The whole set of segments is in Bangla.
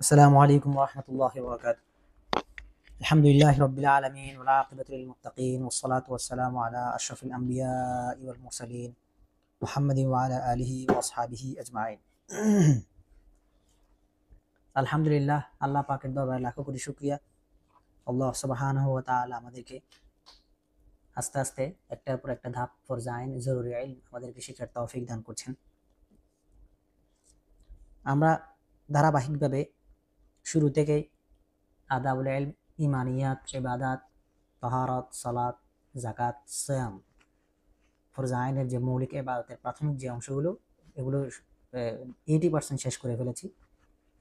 السلام عليكم ورحمة الله وبركاته. الحمد لله رب العالمين والعاقبة للمتقين والصلاة والسلام على أشرف الأنبياء والمرسلين محمد وعلى آله وأصحابه أجمعين. আলহামদুলিল্লাহ, আল্লাহ পাকের দরবারে লাখো কোটি শুকরিয়া। আল্লাহ সুবহানাহু ওয়া তাআলা আমাদেরকে আস্তে আস্তে একটার পর একটা ধাপ ফরজাইন জরুরি ইলম আমাদেরকে শেখার তৌফিক দান করছেন। আমরা ধারাবাহিকভাবে শুরু থেকেই আদাবুল ইলম, ইমানিয়াত, ইবাদাত, তাহারাত, সালাত, যাকাত, সিয়াম, ফরজাইনের যে মৌলিক ইবাদতের প্রাথমিক যে অংশগুলো, এগুলো 80% শেষ করে ফেলেছি।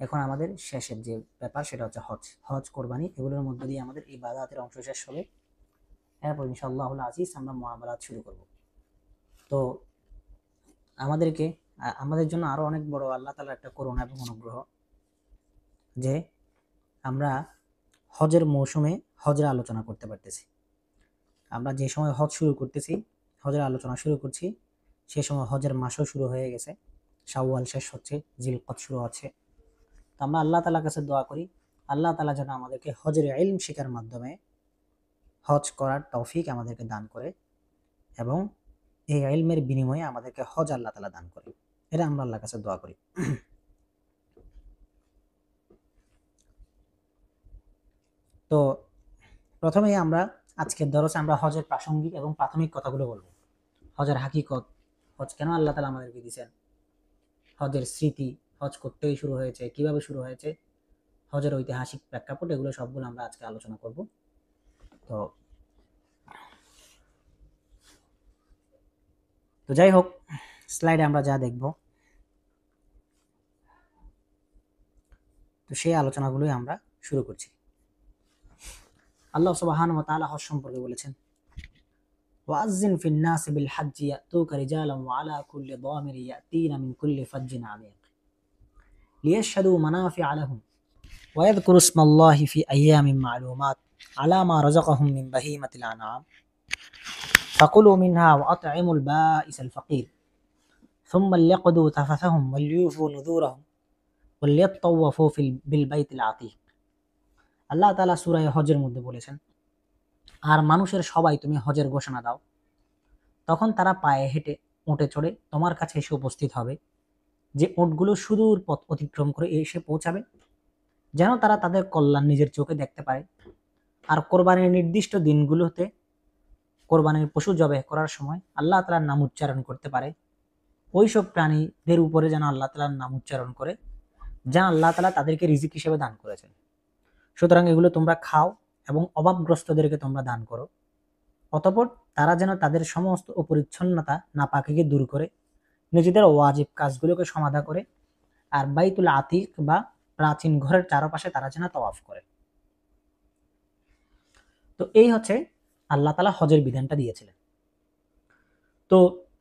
এখন আমাদের শেষের যে ব্যাপার সেটা হচ্ছে হজ, কোরবানি। এগুলোর মধ্যে দিয়ে আমাদের ইবাদাতের অংশ শেষ হবে। এরপর ইনশাআল্লাহুল আজিজ আমরা মুআমালাত শুরু করব। তো আমাদের জন্য আরো অনেক বড় আল্লাহ তাআলার একটা করুণা এবং অনুগ্রহ যে আমরা হজের মৌসুমে হজের আলোচনা করতে পারতেছি। আমরা যে সময় হজ শুরু করতেছি, হজের আলোচনা শুরু করছি, সেই সময় হজের মাসও শুরু হয়ে গেছে। শাওয়াল শেষ হচ্ছে, জিলকদ শুরু হচ্ছে। তো আমরা আল্লাহ তাআলার কাছে দোয়া করি, আল্লাহ তাআলা যেন আমাদেরকে হজের ইলম শেখার মাধ্যমে হজ করার তৌফিক আমাদেরকে দান করে এবং এই ইলমের বিনিময়ে আমাদেরকে হজ আল্লাহ তাআলা দান করে। এটা আমরা আল্লাহর কাছে দোয়া করি। তো প্রথমেই আমরা আজকের দরসে আমরা হজের প্রাসঙ্গিক এবং প্রাথমিক কথাগুলো বলবো। হজের হাকিকত, হজ কেন আল্লাহ তাআলা আমাদেরকে দিয়েছেন, হজের স্মৃতি, হজ করতেই শুরু হয়েছে, কিভাবে শুরু হয়েছে, হজের ঐতিহাসিক প্রেক্ষাপট, এগুলো সবগুলো আমরা আজকে আলোচনা করব। তো যাই হোক, স্লাইডে আমরা যা দেখব, তো সেই আলোচনাগুলোই আমরা শুরু করছি। আল্লাহ সুবহানাহু ওয়া তাআলা হজ সম্পর্কে বলেছেন, ওয়াজ্জিন ফিন নাসি বিল হাজ্জি ইয়াতুকা রিজালান ওয়া আলা কুল্লি দামিরি ইয়াতিনা মিন কুল্লি ফাজ্জিন আমিক লিয়াশহাদু মানাফিআ লাহুম ওয়া ইয়াযকুরু ইসমাল্লাহি ফি আইয়ামিন মা'লুমাত আলা মা রাযাকাহুম মিন বাহিমাতিল আন'আম ফাকুলু মিনহা ওয়া আত'ইমুল বাঈসাল ফাকির সুম্মা লিয়াকদু তাফাসাহুম ওয়া লিউফু নুযুরাহুম ওয়া লিয়াতাওয়াফু বিল বাইতিল আতীক। আল্লাহ তাআলা সূরা হজের মধ্যে বলেছেন, আর মানুষের সবাই তুমি হজের ঘোষণা দাও, তখন তারা পায়ে হেঁটে উটে চড়ে তোমার কাছে এসে উপস্থিত হবে, যে উটগুলো সুদূর পথ অতিক্রম করে এসে পৌঁছাবে, যেন তারা তাদের কল্যাণ নিজের চোখে দেখতে পারে। আর কোরবানির নির্দিষ্ট দিনগুলোতে কোরবানির পশু জবাই করার সময় আল্লাহ তাআলার নাম উচ্চারণ করতে পারে। ওইসব প্রাণীদের উপরে যেন আল্লাহ তাআলার নাম উচ্চারণ করে, যা আল্লাহ তাআলা তাদেরকে রিজিক হিসেবে দান করেছেন। সুতরাং এগুলো তোমরা খাও এবং অভাবগ্রস্তদেরকে তোমরা দান করো। অতঃপর তারা যেন তাদের সমস্ত অপরিচ্ছন্নতা নাপাকিকে দূর করে নিজেদের ওয়াজিব কাজগুলোকে সমাধা করে আর বাইতুল আতিক বা প্রাচীন ঘরের চারপাশে তারা যেন তাওয়াফ করে। তো এই হচ্ছে আল্লাহ তাআলা হজের বিধানটা দিয়েছিলেন। তো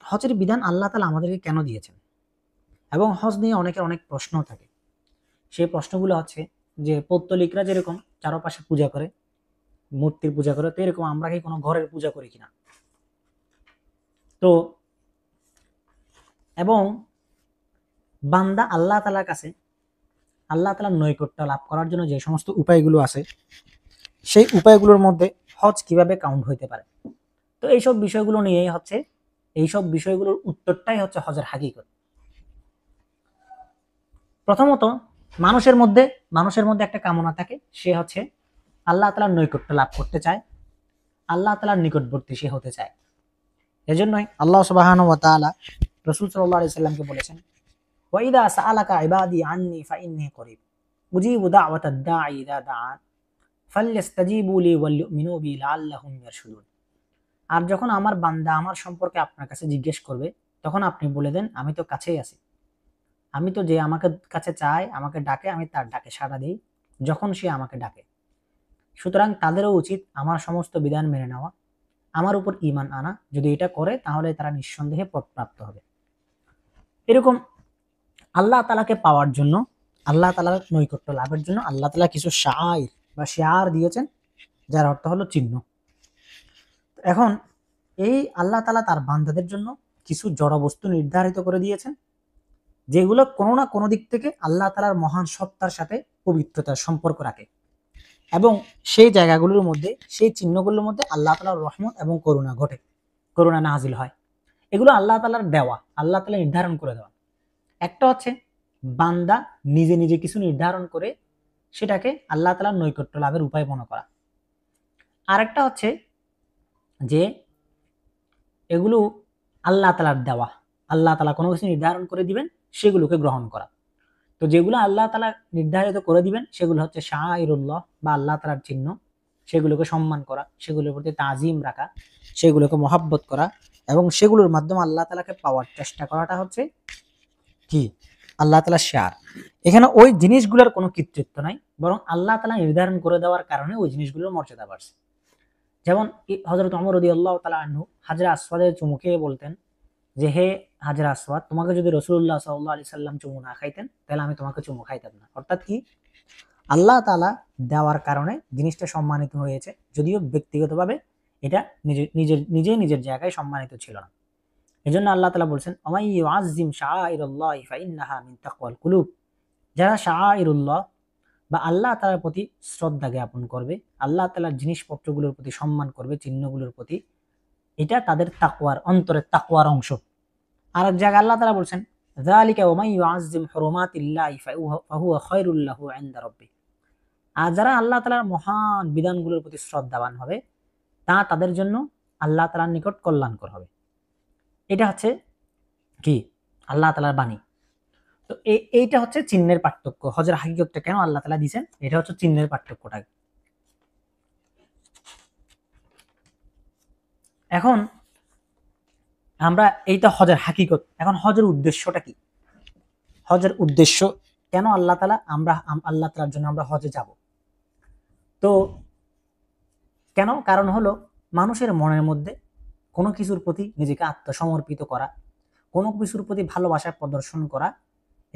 হজের বিধান আল্লাহ তাআলা আমাদেরকে কেন দিয়েছেন, এবং হজ নিয়ে অনেকের অনেক প্রশ্ন থাকে। সেই প্রশ্নগুলো হচ্ছে যে পৌত্তলিকরা যেরকম চারপাশে পূজা করে, মূর্তির পূজা করে, তো এরকম আমরা কি কোনো ঘরের পূজা করি কিনা। তো এবং বান্দা আল্লাহ তাআলার কাছে আল্লাহ তাআলার নৈকট্য লাভ করার জন্য যে সমস্ত উপায়গুলো আছে, সেই উপায়গুলোর মধ্যে হজ কিভাবে কাউন্ট হইতে পারে। তো এইসব বিষয়গুলো নিয়েই এইসব বিষয়গুলোর উত্তরটাই হচ্ছে হজের হাকিকত। প্রথমত মানুষের মধ্যে একটা কামনা থাকে, সে হচ্ছে আল্লাহ তাআলার নৈকট্য লাভ করতে চায়, আল্লাহ তাআলার নিকটবর্তী সে হতে চায়। এজন্যই আল্লাহ সুবহানাহু ওয়া তাআলা রাসূল সাল্লাল্লাহু আলাইহি সাল্লামকে বলেছেন, ওয়া ইযা সাআলাকা ইবাদি আন্নী ফাইন্নী করিব উজিবু দাওয়াতাদ দাঈ ইযা দাআন ফালইস্তাজিবু লি ওয়াল ইউমিনু বি লাআল্লাহুম ইয়ারশুদুন। আর যখন আমার বান্দা আমার সম্পর্কে আপনার কাছে জিজ্ঞেস করবে, তখন আপনি বলে দেন, আমি তো কাছেই আছি। আমি তো যে আমাকে কাছে চায়, আমাকে ডাকে, আমি তার ডাকে সাড়া দিই যখন সে আমাকে ডাকে। সুতরাং তাদেরও উচিত আমার সমস্ত বিধান মেনে নেওয়া, আমার উপর ঈমান আনা। যদি এটা করে তাহলে তারা নিঃসন্দেহে পথপ্রাপ্ত হবে। এরকম আল্লাহ তাআলাকে পাওয়ার জন্য, আল্লাহ তাআলার নৈকট্য লাভের জন্য আল্লাহ তাআলা কিছু শাআইর বা শিআর দিয়েছেন, যার অর্থ হলো চিহ্ন। এখন এই আল্লাহ তাআলা তার বান্দাদের জন্য কিছু জড় বস্তু নির্ধারিত করে দিয়েছেন, যেগুলো কোনো না কোনো দিক থেকে আল্লাহ তাআলার মহান সত্তার সাথে পবিত্রতার সম্পর্ক রাখে এবং সেই জায়গাগুলোর মধ্যে, সেই চিহ্নগুলোর মধ্যে আল্লাহ তাআলার রহমত এবং করুণা ঘটে, করুণা নাজিল হয়। এগুলো আল্লাহ তাআলার দেওয়া, আল্লাহ তাআলা নির্ধারণ করে দেওয়া। একটা হচ্ছে বান্দা নিজে নিজে কিছু নির্ধারণ করে সেটাকে আল্লাহ তাআলার নৈকট্য লাভের উপায় মনে করা। আরেকটা হচ্ছে যে এগুলো আল্লাহ তাআলার দেওয়া, আল্লাহ তাআলা কোনো কিছু নির্ধারণ করে দিবেন, সেগুলোকে গ্রহণ করা। তো যেগুলো আল্লাহ তাআলা নির্ধারিত করে দিবেন সেগুলো হচ্ছে শাআইরুল্লাহ বা আল্লাহ তাআলার চিহ্ন, সেগুলোকে সম্মান করা, সেগুলোর প্রতি তাজিম রাখা, সেগুলোকে মহাব্বত করা এবং সেগুলোর মাধ্যমে আল্লাহ তাআলাকে পাওয়ার চেষ্টা করাটা হচ্ছে কি আল্লাহ তাআলার শার। এখানে ওই জিনিসগুলোর কোনো কৃতিত্ব নাই, বরং আল্লাহ তাআলা নির্ধারণ করে দেওয়ার কারণে ওই জিনিসগুলোর মর্যাদা বাড়ছে। যেমন হযরত ওমর রাদিয়াল্লাহু তাআলা আনহু হাজরা আসওয়াদের চুমু খেয়ে বলতেন যে, হে হাজরা আসওয়াদ, তোমাকে যদি রাসূলুল্লাহ সাল্লাল্লাহু আলাইহি সাল্লাম চুমু না খাইতেন তাহলে আমি তোমাকে চুমু খাইতাম না। অর্থাৎ কি আল্লাহ তাআলা দেওয়ার কারণে জিনিসটা সম্মানিত হয়েছে, যদিও ব্যক্তিগতভাবে এটা নিজের জায়গায় সম্মানিত ছিল না। এজন্য আল্লাহ তাআলা বলছেন, ওমাই ইউআযযিম শাআইরাল্লাহি ফাইন্নাহা মিন তাকওয়াল কুলুব, যারা শাআইরুল্লাহ বা আল্লাহ তাআলার প্রতি শ্রদ্ধা জ্ঞাপন করবে, আল্লাহ তাআলার জিনিসপত্রগুলোর প্রতি সম্মান করবে, চিহ্নগুলোর প্রতি, এটা তাদের তাকওয়ার, অন্তরের তাকওয়ার অংশ। আর এক জায়গায় আল্লাহ তাআলা বলছেন, যালিকা ওমাই ইউআযযিম হুরুমাতিল্লাহি ফাহুয়া খায়রুল লাহু ইনদা রাব্বিহ, আর যারা আল্লাহ তাআলার মহান বিধানগুলোর প্রতি শ্রদ্ধাবান হবে তা তাদের জন্য আল্লাহ তাআলার নিকট কল্যাণকর হবে। এটা হচ্ছে কি আল্লাহ তাআলার বাণী। তো এইটা হচ্ছে চিহ্নের পার্থক্য। হজের হাকিকতটা কেন আল্লাহ তাআলা দিয়েছেন, এটা হচ্ছে চিহ্নের পার্থক্যটা। এখন আমরা এইটা হজের হাকিকত, এখন হজের উদ্দেশ্যটা কি, হজের উদ্দেশ্য কেন আল্লাহ তাআলা আল্লাহ তাআলার জন্য আমরা হজে যাব। তো কেন, কারণ হলো মানুষের মনের মধ্যে কোনো কিছুর প্রতি নিজেকে আত্মসমর্পিত করা, কোনো কিছুর প্রতি ভালোবাসা প্রদর্শন করা,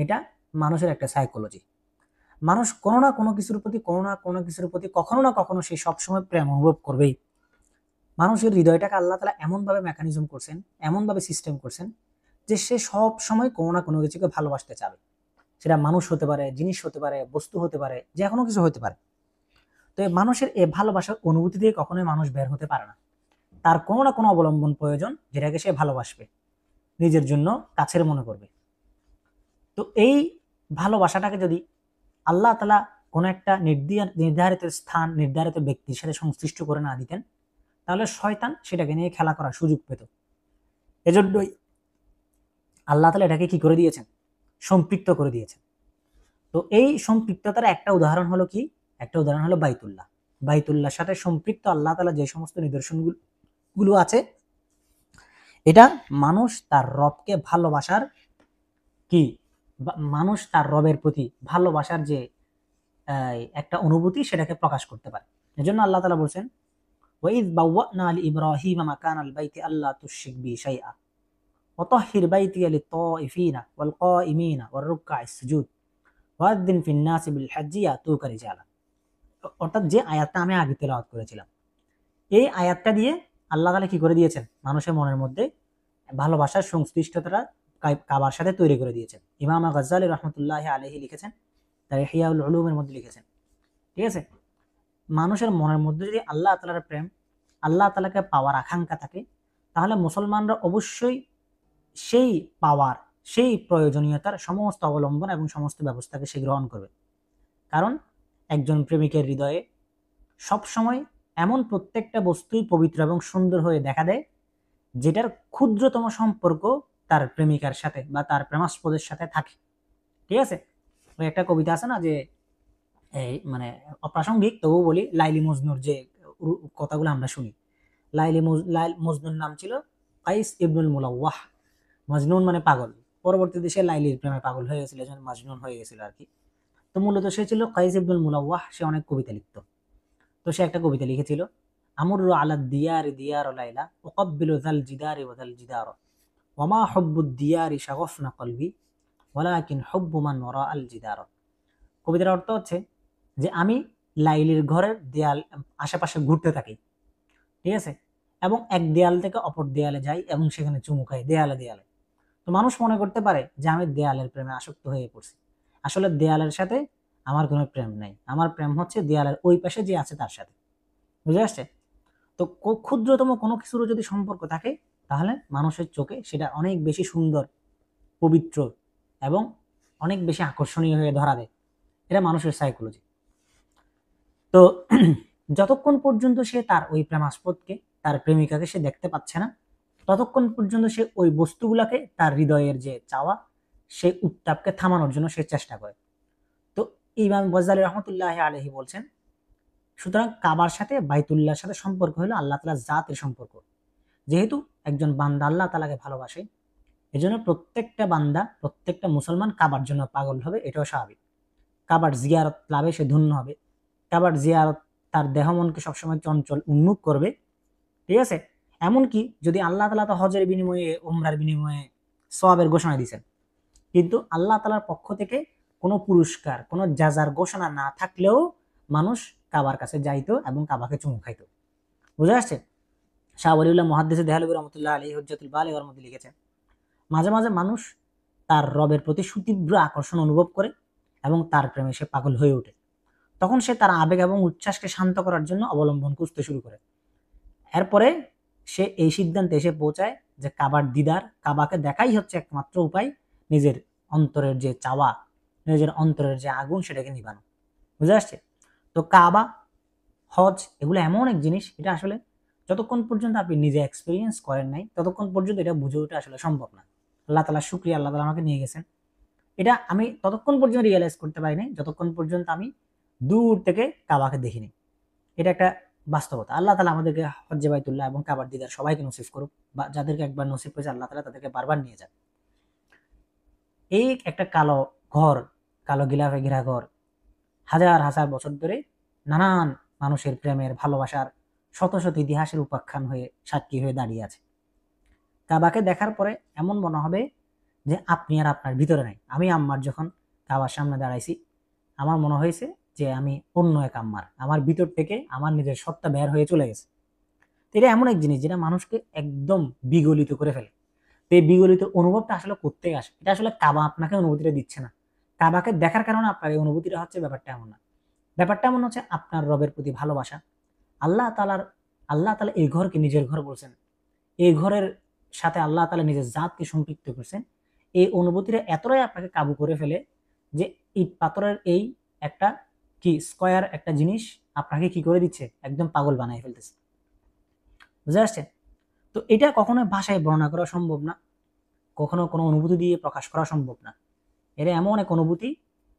এটা মানুষের একটা সাইকোলজি। মানুষ কোনো না কোনো কিছুর প্রতি কখনো না কখনো সে সবসময় প্রেম অনুভব করবেই। মানুষের হৃদয়টাকে আল্লাহ তাআলা এমনভাবে মেকানিজম করছেন, এমনভাবে সিস্টেম করছেন যে সে সব সময় কোনো না কোনো কিছুকে ভালোবাসতে চাবে। সেটা মানুষ হতে পারে, জিনিস হতে পারে, বস্তু হতে পারে, যে কোনো কিছু হতে পারে। তো মানুষের এই ভালোবাসার অনুভূতি দিয়ে কখনোই মানুষ বের হতে পারে না। তার কোনো না কোনো অবলম্বন প্রয়োজন, যেটাকে সে ভালোবাসবে, নিজের জন্য কাছের মনে করবে। তো এই ভালোবাসাটাকে যদি আল্লাহ তাআলা কোনো একটা নির্ধারিত স্থান, নির্ধারিত ব্যক্তির সাথে সংশ্লিষ্ট করে না দিতেন, তাহলে শয়তান সেটাকে নিয়ে খেলা করার সুযোগ পেত। এজন্যই আল্লাহ তাআলা এটাকে কি করে দিয়েছেন, সম্পৃক্ত করে দিয়েছেন। তো এই সম্পৃক্ততার একটা উদাহরণ হলো কি, একটা উদাহরণ হলো বাইতুল্লাহ। বাইতুল্লাহর সাথে সম্পৃক্ত আল্লাহ তাআলা যে সমস্ত নিদর্শনগুলো আছে, এটা মানুষ তার রবকে ভালোবাসার কি, মানুষ তার রবের প্রতি ভালোবাসার যে একটা অনুভূতি, সেটাকে প্রকাশ করতে পারে। এজন্য আল্লাহ তাআলা বলছেন, ওয়াইদ বাওয়ানা লিইব্রাহিম মাকানাল বাইতি আল্লা তুশরিক বি শাইআ ওয়া তাহহির বাইতিয়া লিত-তাইফিনা ওয়াল কাইমিনা ওয়ার রুকআইস সুজুদ ওয়াযিন ফিন নাসি বিল হজ্জি ইয়াতুকা রিজালা। অর্থাৎ যে আয়াতটা আমি আগে তেলাওয়াত করেছিলাম, এই আয়াতটা দিয়ে আল্লাহ তাআলা কি করে দিয়েছেন, মানুষের মনের মধ্যে ভালোবাসার সংশ্লিষ্টতাটা কাবার সাথে তৈরি করে দিয়েছেন। ইমাম গাজ্জালী রাহমাতুল্লাহি আলাইহি লিখেছেন, তার ইহইয়াউল উলুমের মধ্যে লিখেছেন, ঠিক আছে, মানুষের মনের মধ্যে যদি আল্লাহ তাআলার প্রেম, আল্লাহ তাআলাকে পাওয়ার আকাঙ্ক্ষা থাকে, তাহলে মুসলমানরা অবশ্যই সেই পাওয়ার, সেই প্রয়োজনীয়তার সমস্ত অবলম্বন এবং সমস্ত ব্যবস্থাকে সে গ্রহণ করবে। কারণ একজন প্রেমিকের হৃদয়ে সবসময় এমন প্রত্যেকটা বস্তুই পবিত্র এবং সুন্দর হয়ে দেখা দেয়, যেটার ক্ষুদ্রতম সম্পর্ক তার প্রেমিকার সাথে বা তার প্রেমাস্পদের সাথে থাকে। ঠিক আছে, ওই একটা কবিতা আছে না, যে এই মানে অপ্রাসঙ্গিক তবু বলি, লাইলি মজনুর যে কথাগুলো আমরা শুনি, মজনুর নাম ছিল কাইস ইবনুল মুলাওয়াহ। মজনুন মানে পাগল, পরবর্তীতে সে লাইলির প্রেমে পাগল হয়ে গেছিল, এজন্য মজনুন হয়ে গেছিল আর কি। তো মূলত সে ছিল কাইস ইবনুল মুলাওয়াহ, সে অনেক কবিতা লিখত। তো সে একটা কবিতা লিখেছিল, আমরু আলা দিয়ারি দিয়ার লাইলা উকাব্বিলু যাল জিদারি ওয়া যাল জিদার ওয়া মা হুব্বুদ দিয়ারি শাগাফনা কলবি ওয়ালাকিন হুব্বু মান ওয়ারা আল জিদার। কবিতার অর্থ হচ্ছে যে আমি লাইলির ঘরের দেয়াল আশেপাশে ঘুরতে থাকি, ঠিক আছে, এবং এক দেয়াল থেকে অপর দেয়ালে যাই এবং সেখানে চুমু খাই দেয়ালে দেয়ালে। তো মানুষ মনে করতে পারে যে আমি দেয়ালের প্রেমে আসক্ত হয়ে পড়ছি। আসলে দেয়ালের সাথে আমার কোনো প্রেম নাই, আমার প্রেম হচ্ছে দেয়ালের ওই পাশে যে আছে তার সাথে। বুঝে আসছে? তো ক্ষুদ্রতম কোনো কিছুরও যদি সম্পর্ক থাকে, তাহলে মানুষের চোখে সেটা অনেক বেশি সুন্দর, পবিত্র এবং অনেক বেশি আকর্ষণীয় হয়ে ধরা দেয়। এটা মানুষের সাইকোলজি। তো যতক্ষণ পর্যন্ত সে তার ওই প্রেমাস্পদকে, তার প্রেমিকাকে সে দেখতে পাচ্ছে না, ততক্ষণ পর্যন্ত সে ওই বস্তুগুলাকে, তার হৃদয়ের যে চাওয়া, সেই উত্তাপকে থামানোর জন্য সে চেষ্টা করে। তো ইমাম গজ্জালী রহমতুল্লাহ আলাইহি বলছেন, সুতরাং কাবার সাথে বাইতুল্লাহর সাথে সম্পর্ক হলো আল্লাহ তাআলার জাতের সম্পর্ক। যেহেতু একজন বান্দা আল্লাহ তাআলাকে ভালোবাসে, এজন্য প্রত্যেকটা বান্দা, প্রত্যেকটা মুসলমান কাবার জন্য পাগল হবে, এটাও স্বাভাবিক। কাবার জিয়ারত লাভে সে ধন্য হবে। কাবার জিয়ারত তার দেহ মনকে সবসময় চঞ্চল উন্মুখ করবে। ঠিক আছে? এমনকি যদি আল্লাহ তাআলা তো হজের বিনিময়ে, উমরার বিনিময়ে সওয়াবের ঘোষণা দিয়েছেন, কিন্তু আল্লাহ তাআলার পক্ষ থেকে কোনো পুরস্কার, কোনো জাযার ঘোষণা না থাকলেও মানুষ কাবার কাছে যাইতো এবং কাবাকে চুমু খাইতো। বুঝে আসছে? শাহ ওয়ালিউল্লাহ মুহাদ্দিস দেহলভী রহমতুল্লাহ আলাইহি হুজ্জাতুল বালিগার মধ্যে লিখেছেন, মাঝে মাঝে মানুষ তার রবের প্রতি সুতীব্র আকর্ষণ অনুভব করে এবং তার প্রেমে সে পাগল হয়ে ওঠে। তখন সে তার আবেগ এবং উচ্ছ্বাসকে শান্ত করার জন্য অবলম্বন খুঁজতে শুরু করে। এরপরে সে এই সিদ্ধান্তে এসে পৌঁছায় যে কাবার দিদার, কাবাকে দেখাই হচ্ছে একমাত্র উপায় নিজের অন্তরের যে চাওয়া, নিজের অন্তরের যে আগুন, সেটাকে নিবানো। বুঝে আসছে? তো কাবা, হজ, এগুলো এমন এক জিনিস, এটা আসলে যতক্ষণ পর্যন্ত আপনি নিজে এক্সপিরিয়েন্স করেন নাই, ততক্ষণ পর্যন্ত এটা বুঝে ওঠা আসলে সম্ভব না। আল্লাহ তাআলা শুকরিয়া, আল্লাহ তাআলা আমাকে নিয়ে গেছেন। এটা আমি ততক্ষণ পর্যন্ত রিয়েলাইজ করতে পারি নাই যতক্ষণ পর্যন্ত আমি দূর থেকে কাবাকে দেখিনি। এটা একটা বাস্তবতা। আল্লাহ তাআলা আমাদেরকে হজ্জে বাইতুল্লাহ এবং কাবার দিদার সবাইকে নসিব করুক, বা যাদেরকে একবার নসিব হয়েছে আল্লাহ তাআলা তাদেরকে বারবার নিয়ে যান। এই একটা কালো ঘর, কালো গিলাফে ঘেরা ঘর, হাজার হাজার বছর ধরে নানান মানুষের প্রেমের, ভালোবাসার শত শত ইতিহাসের উপাখ্যান হয়ে, সাক্ষী হয়ে দাঁড়িয়ে আছে। কাবাকে দেখার পরে এমন মনে হবে যে আপনি আর আপনার ভিতরে নাই। আমি আম্মার যখন কাবার সামনে দাঁড়াইছি, আমার মনে হয়েছে যে আমি অন্য এক আম্মার, আমার ভিতর থেকে আমার নিজের সত্তা বের হয়ে চলে গেছে। এটা এমন এক জিনিস যেটা মানুষকে একদম বিগলিত করে ফেলে। তো এই বিগলিত অনুভবটা আসলে কোত্থেকে আসে? এটা আসলে কাবা আপনাকে অনুভূতিটা দিচ্ছে না। কাবাকে দেখার কারণে আপনার এই অনুভূতিটা হচ্ছে, ব্যাপারটা এমন না। ব্যাপারটা এমন হচ্ছে আপনার রবের প্রতি ভালোবাসা। আল্লাহ তাআলার, আল্লাহ তাআলা এই ঘরকে নিজের ঘর বলছেন। এই ঘরের সাথে আল্লাহ তাআলা নিজের জাতকে সম্পৃক্ত করছেন। এই অনুভূতিটা এতটাই আপনাকে কাবু করে ফেলে যে ইট পাথরের এই একটা কি স্কয়ার একটা জিনিস আপনাকে কি করে দিচ্ছে, একদম পাগল বানায় ফেলতেছে। বুঝে আসছে? তো এটা কখনো ভাষায় বর্ণনা করা সম্ভব না, কখনো কোনো অনুভূতি দিয়ে প্রকাশ করা সম্ভব না। এটা এমন এক অনুভূতি,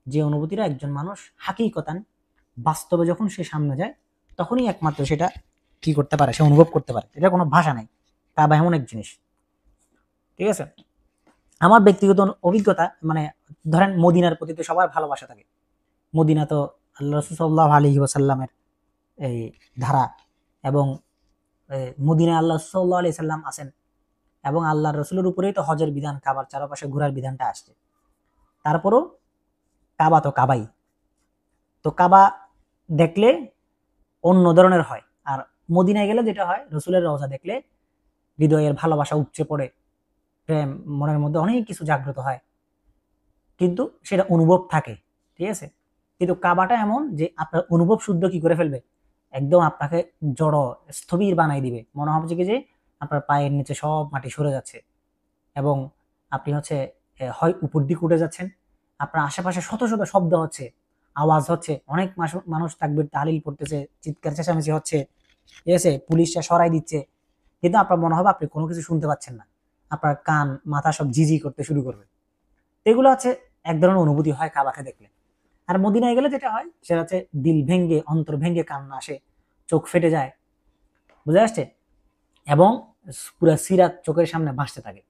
যে অনুভূতিটা একজন মানুষ হাকিকতান, বাস্তবে যখন সে সামনে যায়, তখনই একমাত্র সেটা কি করতে পারে, সে অনুভব করতে পারে। এটা কোনো ভাষা নাই। কাবা এমন এক জিনিস। ঠিক আছে? আমার ব্যক্তিগত অভিজ্ঞতা, মানে ধরেন মদিনার প্রতি তো সবার ভালোবাসা থাকে। মদিনা তো আল্লাহ রাসূল সাল্লাল্লাহু আলাইহি ওয়াসাল্লামের এই ধারা, এবং মদিনায় আল্লাহ সাল্লাল্লাহু আলাইহি সাল্লাম আছেন, এবং আল্লাহর রাসূলের উপরেই তো হজের বিধান, কাবার চারপাশে ঘোরার বিধানটা আসছে। তারপরও কাবা তো কাবাই। তো কাবা দেখলে অন্য ধরনের হয়, আর মদিনায় গেলে যেটা হয়, রসুলের রওজা দেখলে হৃদয়ের ভালোবাসা উপচে পড়ে, প্রেম মনের মধ্যে অনেক কিছু জাগ্রত হয়, কিন্তু সেটা অনুভব থাকে। ঠিক আছে? কিন্তু কাবাটা এমন যে আপনার অনুভব শুদ্ধ কি করে ফেলবে, একদম আপনাকে জড়, স্থবির বানাই দিবে। মনে হবে যে কি যে আপনার পায়ের নিচে সব মাটি সরে যাচ্ছে, এবং আপনি হচ্ছে হয় উপর দিকে উঠে যাচ্ছেন, আপনার আশেপাশে শত শত শব্দ হচ্ছে, আওয়াজ হচ্ছে, অনেক মানুষ তাকবীর তাহলিল পড়তেছে, চিৎকার চেঁচামেচি হচ্ছে, ঠিক আছে, পুলিশরা সরাই দিচ্ছে, কিন্তু আপনার মনে হবে আপনি কোনো কিছু শুনতে পাচ্ছেন না। আপনার কান মাথা সব ঝিঝি করতে শুরু করবে। এগুলো হচ্ছে এক ধরনের অনুভূতি হয় কাবাকে দেখলে। আর মদিনায় গেলে যেটা হয় সেটা হচ্ছে দিল ভেঙ্গে, অন্তর ভেঙ্গে কান্না আসে, চোখ ফেটে যায়। বুঝে আসছে? এবং পুরো সিরাত চোখের সামনে ভাসতে থাকে।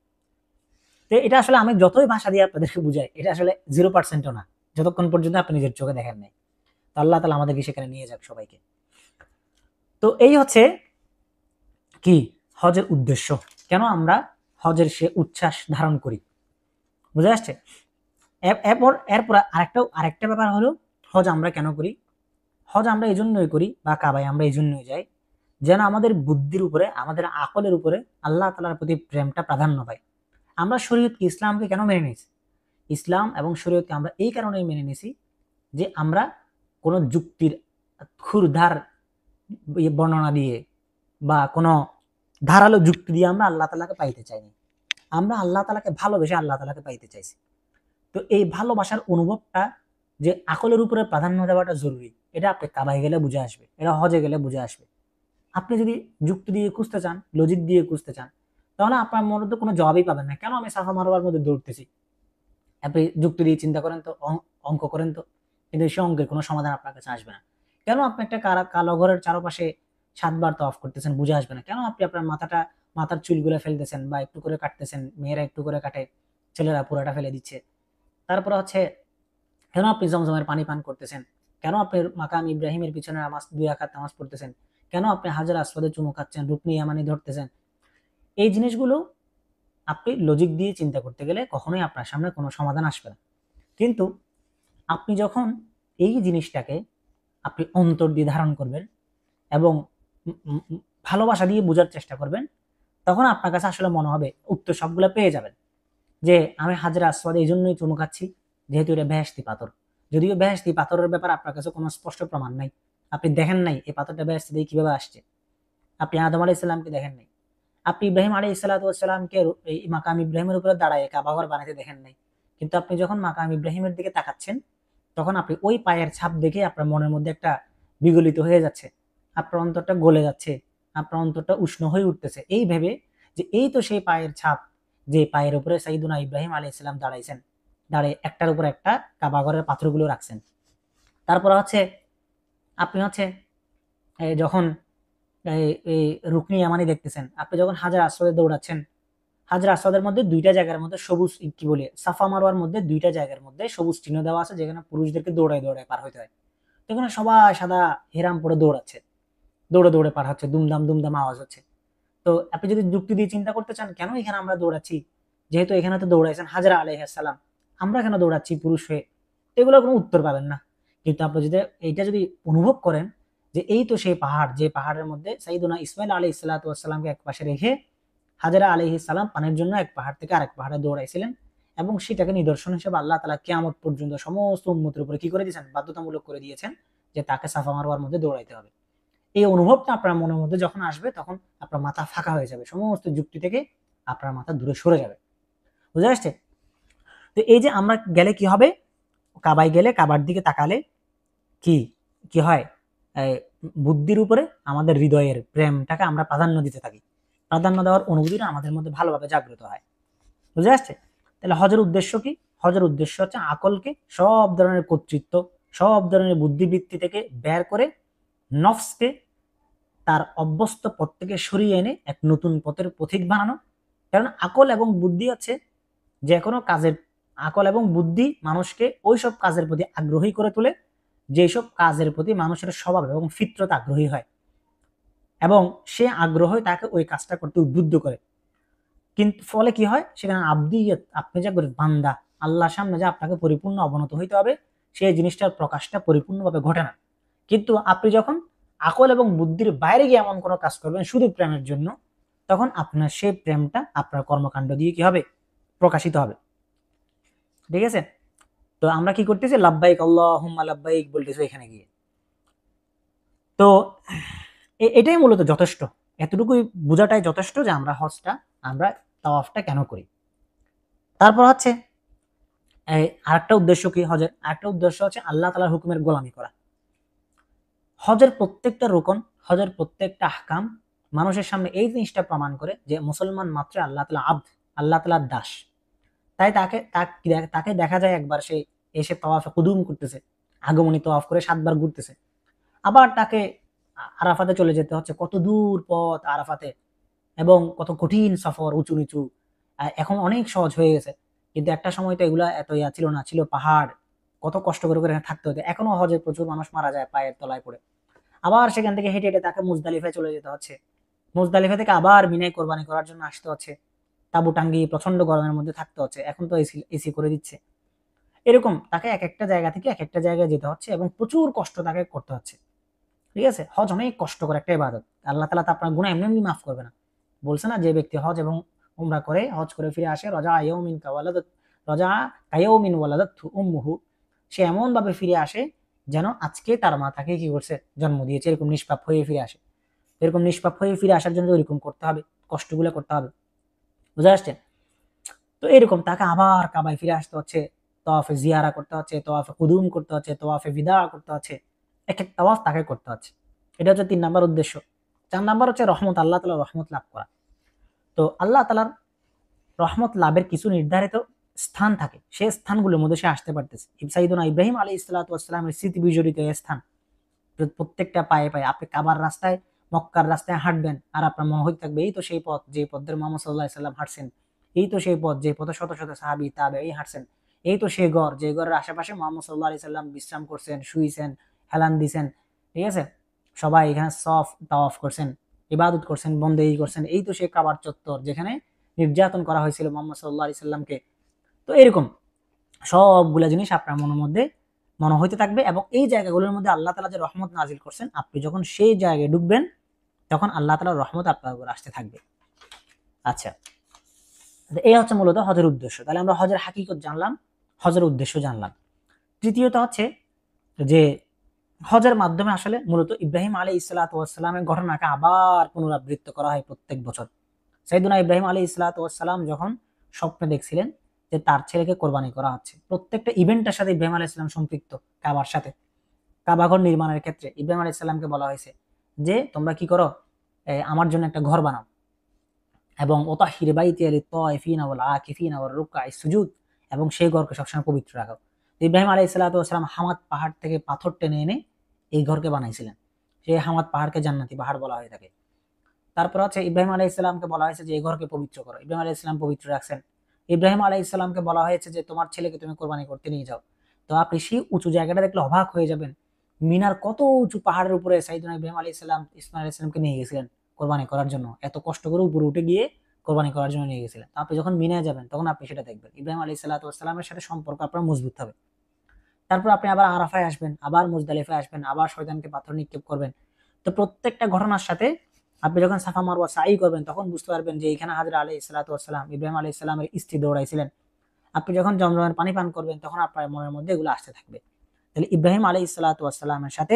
তো এটা আসলে আমি যতই ভাষা দিয়ে আপনাদেরকে বুঝাই, এটা আসলে 0%ও না, যতক্ষণ পর্যন্ত আপনি নিজের চোখে দেখেন নাই। তো আল্লাহ তাআলা আমাদেরকে সেখানে নিয়ে যাক সবাইকে। তো এই হচ্ছে কি হজের উদ্দেশ্য, কেন আমরা হজের সে উচ্ছ্বাস ধারণ করি। বুঝে আসছে? এরপর আরেকটা ব্যাপার হলো, হজ আমরা কেন করি? হজ আমরা এই জন্যই করি, বা কাবায় আমরা এই জন্যই যাই, যেন আমাদের বুদ্ধির উপরে, আমাদের আকলের উপরে আল্লাহ তাআলার প্রতি প্রেমটা প্রাধান্য পায়। আমরা শরীয়তকে, ইসলামকে কেন মেনে নিয়েছি? ইসলাম এবং শরীয়তকে আমরা এই কারণেই মেনে নিয়েছি যে আমরা কোনো যুক্তির ক্ষুরধার বর্ণনা দিয়ে বা কোনো ধারালো যুক্তি দিয়ে আমরা আল্লাহ তাআলাকে পাইতে চাইনি, আমরা আল্লাহ তাআলাকে ভালোবেসে আল্লাহ তাআলাকে পাইতে চাইছি। তো এই ভালোবাসার অনুভবটা যে আকলের উপরে প্রাধান্য দেওয়াটা জরুরি, এটা আপনি কাবায় গেলে বুঝে আসবে, এটা হজে গেলে বুঝে আসবে। আপনি যদি যুক্তি দিয়ে খুঁজতে চান, লজিক দিয়ে খুঁজতে চান, তাহলে আপনার মধ্যে কোনো জবাবই পাবেন না। কেন আমি সাফা মারোয়ার মধ্যে দৌড়তেছি? আপনি যুক্তি দিয়ে চিন্তা করেন তো, অঙ্ক করেন তো, কিন্তু সে অঙ্কের কোনো সমাধান আপনার কাছে আসবে না। কেন আপনি একটা কালো ঘরের চারপাশে 7 বার তওয়াফ করতেছেন? বুঝে আসবে না। কেন আপনি আপনার মাথার চুলগুলো ফেলতেছেন বা একটু করে কাটতেছেন? মেয়েরা একটু করে কাটে, ছেলেরা পুরাটা ফেলে দিচ্ছে। তারপর হচ্ছে কেন আপনি জমজমের পানি পান করতেছেন? কেন আপনি মাকাম ইব্রাহিমের পিছনে নামাজ 2 রাকাত নামাজ পড়তেছেন? কেন আপনি হাজার আসওয়াদে চুমু খাচ্ছেন, রুকনি ইয়ামানি ধরতেছেন? এই জিনিসগুলো আপনি লজিক দিয়ে চিন্তা করতে গেলে কখনোই আপনার সামনে কোনো সমাধান আসবে না। কিন্তু আপনি যখন এই জিনিসটাকে আপনি অন্তর দিয়ে ধারণ করবেন এবং ভালোবাসা দিয়ে বোঝার চেষ্টা করবেন, তখন আপনার কাছে আসলে মনে হবে উত্তর সবগুলো পেয়ে যাবেন। যে আমি হাজরা আসওয়াদে এই জন্যই চুমু খাচ্ছি যেহেতু এটা বেহেশতি পাথর। যদিও বেহেশতি পাথরের ব্যাপারে আপনার কাছে কোনো স্পষ্ট প্রমাণ নাই, আপনি দেখেন নাই এই পাথরটা বেহেশতি দিয়ে কিভাবে আসছে, আপনি আদম আলাইহিস সালামকে দেখেন নাই, আপনি ইব্রাহিম আলাইহিস সালামকে এই মাকাম ইব্রাহিমের উপরে দাঁড়ায় কাবাঘর বানাতে দেখেন নাই। কিন্তু আপনি যখন মাকাম ইব্রাহিমের দিকে তাকাচ্ছেন, তখন আপনি ওই পায়ের ছাপ দেখে আপনার মনের মধ্যে একটা বিগলিত হয়ে যাচ্ছে, আপনার অন্তরটা গলে যাচ্ছে, আপনার অন্তরটা উষ্ণ হয়ে উঠতেছে এই ভেবে যে এই তো সেই পায়ের ছাপ, যে পায়ের উপরে সাইয়্যিদুনা ইব্রাহিম আলাইহিস সালাম দাঁড়াইছেন, দাঁড়িয়ে একটার উপর একটা কাবাঘরের পাথরগুলো রাখছেন। তারপর হচ্ছে আপনি হচ্ছে যখন এই রুকনি ইয়ামানি দেখতেছেন, আপনি যখন হাজার আসওয়াদে দৌড়াচ্ছেন, হাজার আসওয়াদের মধ্যে 2টা জায়গার মধ্যে সবুজ, কি বলে, সাফা মারওয়ার মধ্যে 2টা জায়গার মধ্যে সবুজ চিহ্ন দেওয়া আছে যেখানে পুরুষদেরকে দৌড়ায় দৌড়ায় পার হইতে হয়। সেখানে সবাই সাদা হেরাম পরে দৌড়াচ্ছে, দৌড়ে দৌড়ে পার হচ্ছে, দুমদাম দুমদাম আওয়াজ হচ্ছে। তো আপনি যদি যুক্তি দিয়ে চিন্তা করতে চান কেন এখানে আমরা দৌড়াচ্ছি, যেহেতু এখানে তো দৌড়াইছেন হাজরা আলাইহিস সালাম, আমরা কেন দৌড়াচ্ছি পুরুষ হয়ে, এগুলোর কোনো উত্তর পাবেন না। কিন্তু আপনি যদি এইটা যদি অনুভব করেন যে এই তো সেই পাহাড়, যে পাহাড়ের মধ্যে সাইয়্যিদুনা ইসমাইল আলাইহিস সালাতু ওয়াস সালামকে এক পাশে রেখে হাজরা আলাইহিস সালাম পানির জন্য এক পাহাড় থেকে আরেক পাহাড়ে দৌড়াইছিলেন, এবং সেটাকে নিদর্শন হিসেবে আল্লাহ তাআলা কিয়ামত পর্যন্ত সমস্ত উম্মতের উপরে কি করে দিয়েছেন, বাধ্যতামূলক করে দিয়েছেন যে তাকে সাফা মারওয়ার মধ্যে দৌড়াইতে হবে। এই অনুভবটা আপনার মনের মধ্যে যখন আসবে, তখন আপনার মাথা ফাঁকা হয়ে যাবে, সমস্ত যুক্তি থেকে আপনার মাথা দূরে সরে যাবে। বুঝে আসছে? তো এই যে আমরা গেলে কি হবে, কাবায় গেলে কাবার দিকে তাকালে কি কি হয়, বুদ্ধির উপরে আমাদের হৃদয়ের প্রেমটাকে আমরা প্রাধান্য দিতে থাকি, প্রাধান্য দেওয়ার অনুভূতিটা আমাদের মধ্যে ভালোভাবে জাগ্রত হয়। বুঝে আসছে? তাহলে হজের উদ্দেশ্য কি? হজের উদ্দেশ্য হচ্ছে আকলকে সব ধরনের কর্তৃত্ব, সব ধরনের বুদ্ধিবৃত্তি থেকে বের করে নফসকে তার অভ্যস্ত পথ থেকে সরিয়ে এনে এক নতুন পথের পথিক বানানো। কারণ আকল এবং বুদ্ধি হচ্ছে যে কোনো কাজের, আকল এবং বুদ্ধি মানুষকে ওই সব কাজের প্রতি আগ্রহী করে তোলে যেসব কাজের প্রতি মানুষের স্বভাব এবং ফিতরত আগ্রহী হয়, এবং সে আগ্রহ তাকে ওই কাজটা করতে উদ্বুদ্ধ করে। কিন্তু ফলে কি হয়, সেখানে আব্দিয়ত, আপনি যা করে বান্দা, আল্লাহর সামনে যা আপনাকে পরিপূর্ণ অবনত হইতে হবে, সেই জিনিসটার প্রকাশটা পরিপূর্ণভাবে ঘটে না। কিন্তু আপনি যখন আকল এবং বুদ্ধির বাইরে গিয়ে এমন কোনো কাজ করবেন শুধু প্রেমের জন্য, তখন আপনার সেই প্রেমটা আপনার কর্মকাণ্ড দিয়ে কি হবে, প্রকাশিত হবে। ঠিক আছে? তো আমরা কি করতেছি, লাব্বাইক আল্লাহুম্মা লাব্বাইক বলতেছি এখানে গিয়ে। তো এটাই মূলত যথেষ্ট, এতটুকুই বোঝাটাই যথেষ্ট যে আমরা হজটা, আমরা তাওয়াফটা কেন করি। তারপর হচ্ছে আরেকটা উদ্দেশ্য কি হজের, আরেকটা উদ্দেশ্য হচ্ছে আল্লাহ তাআলার হুকুমের গোলামি করা। হজের প্রত্যেকটা রুকন, হজের প্রত্যেকটা আহকাম মানুষের সামনে এই জিনিসটা প্রমাণ করে যে মুসলমান মাত্র আল্লাহ তাআলা আব্দ, আল্লাহ তাআলার দাস। তাই তাকে দেখা যায় একবার সে এসে তাওয়াফে কুদুম করতেছে, আগমনী তাওয়াফ করে 7 বার ঘুরতেছে, আবার তাকে আরাফাতে চলে যেতে হচ্ছে, কত দূর পথ আরাফাতে, এবং কত কঠিন সফর, উঁচু নিচু। এখন অনেক সহজ হয়ে গেছে, কিন্তু একটা সময় তো এগুলা এত ছিল না, ছিল পাহাড়, কত কষ্ট করে করে থাকতে হতো। এখনো হজে প্রচুর মানুষ মারা যায় পায়ের তলায় পড়ে। আবার সেখান থেকে হেঁটে হেঁটে তাকে মুজদালিফায় চলে যেতে হচ্ছে, মুজদালিফা থেকে আবার মিনায় কোরবানি করার জন্য আসতে হচ্ছে, তাবু টাঙ্গিয়ে প্রচন্ড গরমের মধ্যে থাকতে হচ্ছে, এখন তো এসি এসি করে দিচ্ছে। এরকম তাকে এক একটা জায়গা থেকে এক একটা জায়গায় যেতে হচ্ছে এবং প্রচুর কষ্ট তাকে করতে হচ্ছে। ঠিক আছে? হজ অনেক কষ্টকর একটা ইবাদত, আল্লাহ তাআলা তো আপনার গুনাহ এমনি এমনি মাফ করবে না। বলছে না, যে ব্যক্তি হজ এবং উমরা করে, হজ করে ফিরে আসে, রজা কায়াউমিন ওয়ালাদাতহু উম্মুহু, সে এমন ভাবে ফিরে আসে যেন আজকে তার মা তাকে কি করছে, জন্ম দিয়েছে, এরকম নিষ্পাপ হয়ে ফিরে আসে। এরকম নিষ্পাপ হয়ে ফিরে আসার জন্য এরকম করতে হবে, কষ্টগুলো করতে হবে। বুঝে আসছে? তো এরকম তাকে আবার কাবায় ফিরে আসতে হচ্ছে, তওয়াফে জিয়ারা করতে হচ্ছে, তওয়াফে কুদুম করতে হচ্ছে, তওয়াফে বিদা করতে হচ্ছে, এক এক তাওয়াফ তাকে করতে হচ্ছে। এটা হচ্ছে 3 নাম্বার উদ্দেশ্য। 4 নাম্বার হচ্ছে রহমত, আল্লাহ তাআলার রহমত লাভ করা। তো আল্লাহ তাআলার রহমত লাভের কিছু নির্ধারিত স্থান থাকে, সেই স্থানগুলোর মধ্যে সে আসতে পারতেছে। সাইয়েদুনা ইব্রাহিম আলাইহিস সালাতু ওয়াস সালামের স্মৃতি বিজড়িত এই স্থান, প্রত্যেকটা পায়ে পায়ে আপনি কাবার রাস্তায়, মক্কার রাস্তায় হাঁটবেন আর আপনার মনে হইতে থাকবে এই তো সেই পথ যে পথ দিয়ে মুহাম্মদ সাল্লাল্লাহু আলাইহি সাল্লাম হাঁটছেন, এই তো সেই পথ যে পথে শত শত সাহাবী তাবেঈ হাঁটছেন, এই তো সেই ঘর যে ঘরের আশেপাশে মুহাম্মদ সাল্লাল্লাহু আলাইহি সাল্লাম বিশ্রাম করছেন, শুইছেন, হেলান দিছেন। ঠিক আছে? সবাই এখানে সফ তাওয়াফ করছেন, ইবাদত করছেন, বন্দেগী করছেন। এই তো সেই কাবার চত্বর যেখানে নির্যাতন করা হয়েছিল মুহাম্মদ সাল্লাল্লাহু আলাইহি সাল্লামকে। তো এরকম সবগুলা জিনিস আপনার মনের মধ্যে মনে হইতে থাকবে, এবং এই জায়গাগুলোর মধ্যে আল্লাহ তাআলা যে রহমত নাজিল করছেন, আপনি যখন সেই জায়গায় ঢুকবেন তখন আল্লাহ তাআলার রহমত আপনার উপর আসতে থাকবে। আচ্ছা, এই হচ্ছে মূলত হজের উদ্দেশ্য। তাহলে আমরা হজের হাকিকত জানলাম, হজের উদ্দেশ্য জানলাম। তৃতীয়ত হচ্ছে যে হজের মাধ্যমে আসলে মূলত ইব্রাহিম আলাইহিস সালাতু ওয়াস সালামের ঘটনাকে আবার পুনরাবৃত্ত করা হয় প্রত্যেক বছর। সাইয়েদুনা ইব্রাহিম আলাইহিস সালাতু ওয়াস সালাম যখন স্বপ্নে দেখছিলেন যে তার ছেলেকে কোরবানি করা হচ্ছে, প্রত্যেকটা ইভেন্টের সাথে ইব্রাহিম আলাইহিস সালাম সম্পৃক্ত। কাবার সাথে, কাবা ঘর নির্মাণের ক্ষেত্রে ইব্রাহিম আলাইহিস সালামকে বলা হয়েছে যে তোমরা কি করো, আমার জন্য একটা ঘর বানাও, এবং ওতাহির বাইতিয়া লিত-তাওয়াফিনা ওয়াল আকিফিনা ওয়ার রুকআইস সুজুদ, এবং সেই ঘরকে সবসময় পবিত্র রাখো। ইব্রাহিম আলাইহিস সালাতু ওয়াস সালাম হামাদ পাহাড় থেকে পাথর টেনে এনে এই ঘরকে বানাইছিলেন। সেই হামাদ পাহাড়কে জান্নাতি পাহাড় বলা হয়ে থাকে। তারপর হচ্ছে ইব্রাহিম আলাইহিস সালামকে বলা হয়েছে যে এই ঘরকে পবিত্র করো, ইব্রাহিম আলাইহিস সালাম পবিত্র রাখছেন। ইব্রাহিম আলাইহিস সালামকে বলা হয়েছে যে তোমার ছেলেকে তুমি কোরবানি করতে নিয়ে যাও। তো আপনি সেই উঁচু জায়গাটা দেখলে অবাক হয়ে যাবেন। মিনার কত উঁচু পাহাড়ের উপরে সাইয়েদুনা ইব্রাহিম আলাইহিস সালাম ইসমাঈল আলাইহিস সালামকে নিয়ে গেছিলেন কোরবানি করার জন্য, এত কষ্ট করে উপরে উঠে গিয়ে কোরবানি করার জন্য নিয়ে গেছিলেন। আপনি যখন মিনায় যাবেন তখন আপনি সেটা দেখবেন, ইব্রাহিম আলাইহিস সালাতু ওয়াস সালামের সাথে সম্পর্ক আপনার মজবুত হবে। তারপর আপনি আবার আরাফায় আসবেন, আবার মুজদালিফায় আসবেন, আবার শয়তানকে পাথর নিক্ষেপ করবেন। তো প্রত্যেকটা ঘটনার সাথে আপনি যখন সাফা মারওয়া সাই করবেন তখন বুঝতে পারবেন যে এখানে হাজরা আলাইহিস সালাতু ওয়াস সালাম, ইব্রাহিম আলাইহিস সালামের স্ত্রী দৌড়াইছিলেন। আপনি যখন জমজমের পানি পান করবেন তখন আপনার মনের মধ্যে এগুলো আসতে থাকবে। তাহলে ইব্রাহিম আলাইহিস সালাতু ওয়াস সালামের সাথে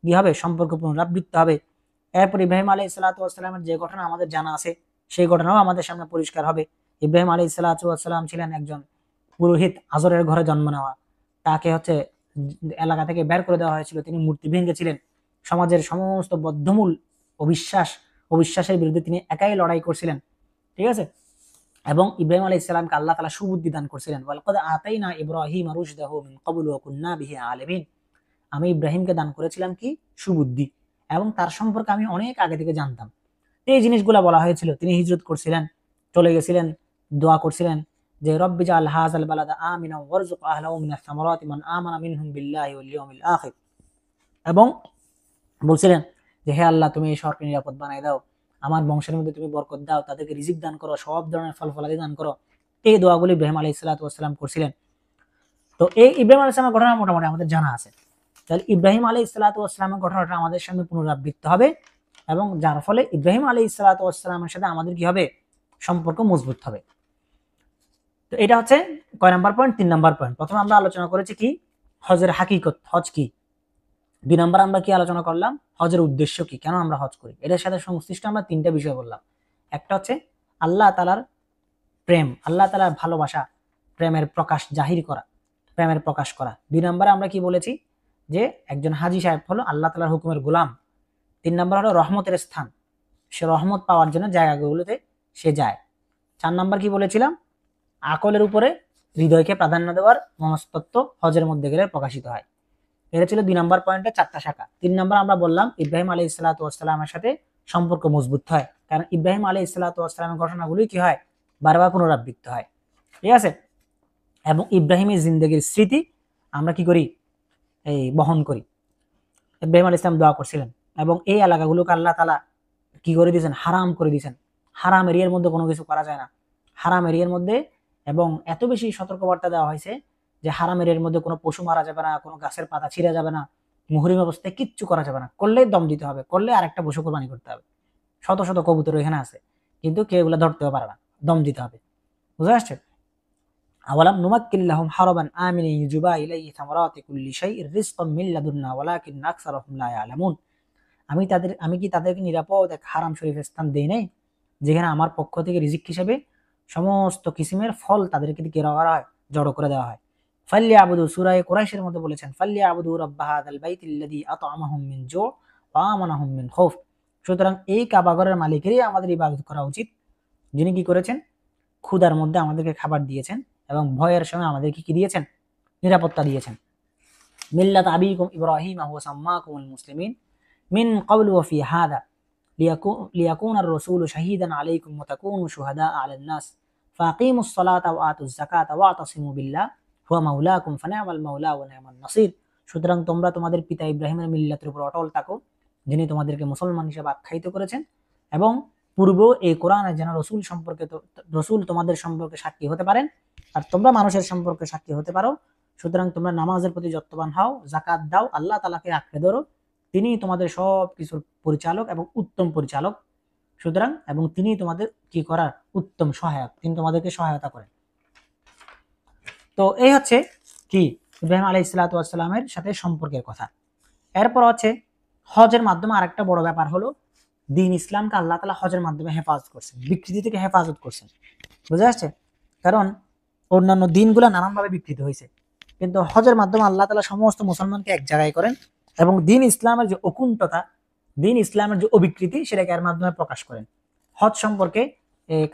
কি হবে, সম্পর্ক পুনরাবৃত্ত হবে। এরপর ইব্রাহিম আলাইহিস সালাতু ওয়াস সালামের যে ঘটনা আমাদের জানা আছে সেই ঘটনাও আমাদের সামনে পরিষ্কার হবে। ইব্রাহিম আলাইহিস সালাতু ওয়াস সালাম ছিলেন একজন পুরোহিত, আজরের ঘরে জন্ম নেওয়া। তাকে হচ্ছে এলাকা থেকে বের করে দেওয়া হয়েছিল, তিনি মূর্তি ভেঙেছিলেন। সমাজের সমস্ত বদ্ধমূল অবিশ্বাসের বিরুদ্ধে তিনি একাই লড়াই করছিলেন। ঠিক আছে? এবং ইব্রাহিম আলাইহিস সালামকে আল্লাহ তাআলা সুবুদ্ধি দান করেছিলেন। ওয়ালাকাদ আতাইনা ইব্রাহিমা রুশদাহু মিন ক্বাবলু ওয়া কুন্না বিহি আলিমিন। আমি ইব্রাহিমকে দান করেছিলাম কি, সুবুদ্ধি, এবং তার সম্পর্কে আমি অনেক আগে থেকে জানতাম। এই জিনিসগুলা বলা হয়েছিল। তিনি হিজরত করছিলেন, চলে গেছিলেন, দোয়া করছিলেন যে রব্বি জাআল হাযাল বালাদা আমিনা ওয়ারযুক আহলাহু মিনাস সামারাতি মান আমানা মিনহুম বিল্লাহি ওয়াল ইয়াউমিল আখির। এবং বলছিলেন যে হে আল্লাহ, তুমি এই শহরকে নিরাপদ বানাই দাও, আমার বংশের মধ্যে তুমি বরকত দাও, তাদেরকে রিজিক দান করো, সব ধরনের ফল ফলাদি দান করো। এই দোয়াগুলি ইব্রাহিম আলাইহিস সালাতু ওয়াস সালাম করছিলেন। তো এই ইব্রাহিম আলাইহিস সালামের ঘটনা মোটামুটি আমাদের জানা আছে। তাহলে ইব্রাহিম আলাইহিস সালাতু ওয়াস সালামের ঘটনাটা আমাদের সামনে পুনরাবৃত্ত হবে, এবং যার ফলে ইব্রাহিম আলাইহিস সালাতু ওয়াস সালামের সাথে আমাদের কি হবে, সম্পর্ক মজবুত হবে। তো এটা হচ্ছে কয় নাম্বার পয়েন্ট, 3 নাম্বার পয়েন্ট। প্রথমে আমরা আলোচনা করেছি কি, হজের হাকিকত, হজ কি। 2 নাম্বার আমরা কি আলোচনা করলাম, হজের উদ্দেশ্য কি, কেন আমরা হজ করি। এটার সাথে সংশ্লিষ্ট আমরা 3টা বিষয় বললাম। একটা হচ্ছে আল্লাহ তাআলার প্রেম, আল্লাহ তাআলার ভালোবাসা, প্রেমের প্রকাশ জাহির করা, প্রেমের প্রকাশ করা। 2 নাম্বারে আমরা কি বলেছি যে একজন হাজী সাহেব হলো আল্লাহ তাআলার হুকুমের গোলাম। 3 নাম্বার হলো রহমতের স্থান, সে রহমত পাওয়ার জন্য জায়গাগুলোতে সে যায়। 4 নাম্বার কি বলেছিলাম, আকলের উপরে হৃদয়কে প্রাধান্য দেওয়ার মনস্তত্ত্ব হজের মধ্যে গেলে প্রকাশিত হয়। এটা ছিল 2 নাম্বার পয়েন্টের 4টা শাখা। 3 নাম্বার আমরা বললাম ইব্রাহিম আলাইহিস সালাতু ওয়াস সালামের সাথে সম্পর্ক মজবুত হয়, কারণ ইব্রাহিম আলাইহিস সালাতু ওয়াস সালামের ঘটনাগুলি কি হয়, বারবার পুনরাবৃত্ত হয়। ঠিক আছে? এবং ইব্রাহিমের জিন্দেগির স্মৃতি আমরা কি করি, এই বহন করি। ইব্রাহিম আলাইহিস সালাম দোয়া করছিলেন, এবং এই এলাকাগুলোকে আল্লাহ তাআলা কি করে দিয়েছেন, হারাম করে দিয়েছেন। হারাম এরিয়ার মধ্যে কোনো কিছু করা যায় না। হারাম এরিয়ার মধ্যে, এবং এত বেশি সতর্কবার্তা দেওয়া হয়েছে যে হারাম এরিয়ার মধ্যে কোনো পশু মারা যাবে না, কোনো গাছের পাতা ছিঁড়া যাবে না, মুহরিম অবস্থায় কিচ্ছু করা যাবে না, করলে দম দিতে হবে, করলে আরেকটা পশু কোরবানি করতে হবে। শত শত কবুতর এখানে আছে, কিন্তু কেউ এগুলো ধরতেও পারে না, দম দিতে হবে। বুঝে আসছে? আওয়ালাম নুমাক্কিন লাহুম হারাবান আমিনা ইউজবা ইলাইহি থামারাতি কুল্লি শাইইন রিজকাম মিন লাদুন্না ওয়ালাকিন্না আকসারাহুম লা ইয়ালামুন। আমি কি তাদেরকে নিরাপদ এক হারাম শরীফের স্থান দেই নাই, যেখানে আমার পক্ষ থেকে রিজিক হিসেবে সমস্ত কিসিমের ফল তাদেরকে কি করা হয়, জড়ো করে দেওয়া হয়। ফাল্লিয়াবুদু, সূরা কুরাইশের মধ্যে বলেছেন ফাল্লিয়াবুদু রাব্বা হাযাল বাইতিল্লাযী আত'আমাহুম মিন জু' ওয়া আমানাহুম মিন খাউফ। সুতরাং এই কাবা ঘরের মালিকেরই আমাদের ইবাদত করা উচিত, যিনি কি করেছেন, ক্ষুধার মধ্যে আমাদেরকে খাবার দিয়েছেন এবং ভয়ের সময় আমাদেরকে কি দিয়েছেন, নিরাপত্তা দিয়েছেন। মিল্লাত আবিকুম ইব্রাহিম হুয়া সাম্মাকুমুল মুসলিমিন মিন ক্বাবলু ওয়া ফি হাযা লিয়াকুনা আর-রাসূলু শাহীদান আলাইকুম ওয়া তাকুনু শুহাদাআ আলান নাস ফাকিমুস সালাতা ওয়া আতুজ যাকাতা ওয়াতাসিমু বিল্লাহ হুয়া মাওলাকুম ফানি'মাল মাওলা ওয়া নি'মান নাসির। সুতরাং তোমরা তোমাদের পিতা ইব্রাহিমের মিল্লাতের উপর অটল থাকো, যিনি তোমাদেরকে মুসলমান হিসেবে আখ্যায়িত করেছেন, এবং পূর্ব এই কোরআনে যেন রসুল তোমাদের সম্পর্কে সাক্ষী হতে পারেন আর তোমরা মানুষের সম্পর্কে সাক্ষী হতে পারো। সুতরাং তোমরা নামাজের প্রতি যত্নবান হও, যাকাত দাও, আল্লাহ তাআলাকে আঁকড়ে ধরো, তিনি তোমাদের সব কিছুর পরিচালক এবং উত্তম পরিচালক। সুতরাং এবং তিনি তোমাদের কি করার উত্তম সহায়ক, তিনি তোমাদেরকে সহায়তা করেন। তো এই হচ্ছে কি ইব্রাহিম আলাইহিস সালাতু ওয়াস সালামের সাথে সম্পর্কের কথা। এরপর হচ্ছে হজের মাধ্যমে আরেকটা বড় ব্যাপার হলো দিন ইসলামকে আল্লাহ তাআলা হজের মাধ্যমে হেফাজত করছেন, বিকৃতি থেকে হেফাজত করছেন। বুঝা যাচ্ছে? কারণ অন্যান্য দিনগুলো নানানভাবে বিকৃত হয়েছে, কিন্তু হজের মাধ্যমে আল্লাহ তাআলা সমস্ত মুসলমানকে এক জায়গায় করেন এবং দিন ইসলামের যে অকুণ্ঠতা, দিন ইসলামের যে অবিকৃতি, সেটাকে এর মাধ্যমে প্রকাশ করেন। হজ সম্পর্কে